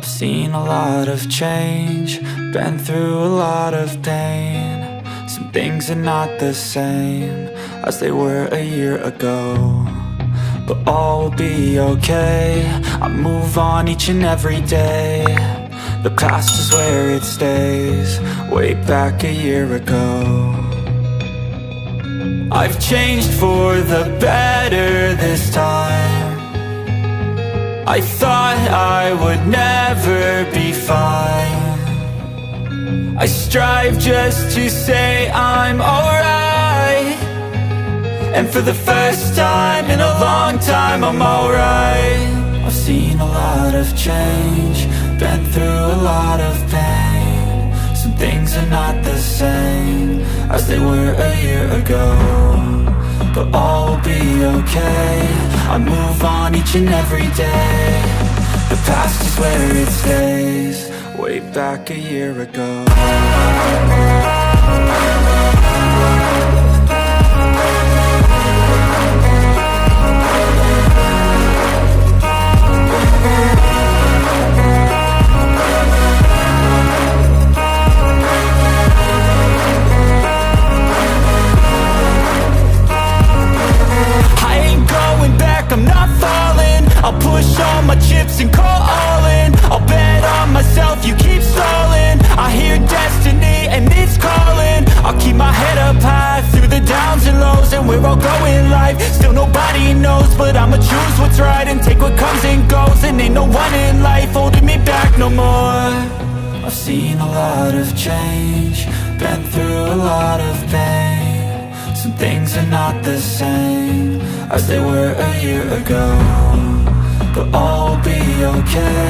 I've seen a lot of change, been through a lot of pain. Some things are not the same as they were a year ago, but all will be okay. I move on each and every day. The past is where it stays, way back a year ago. I've changed for the better this time. I thought I would never be fine. I strive just to say I'm alright, and for the first time in a long time I'm alright. I've seen a lot of change, been through a lot of pain. Some things are not the same as they were a year ago, but all will be okay. I move on each and every day. The past is where it stays, way back a year ago. I'm not falling, I'll push all my chips and call all in. I'll bet on myself, you keep stalling. I hear destiny and it's calling. I'll keep my head up high through the downs and lows, and we're all going life. Still nobody knows, but I'ma choose what's right and take what comes and goes. And ain't no one in life holding me back no more. I've seen a lot of change, been through a lot of pain. Some things are not the same as they were a year ago, but all will be okay.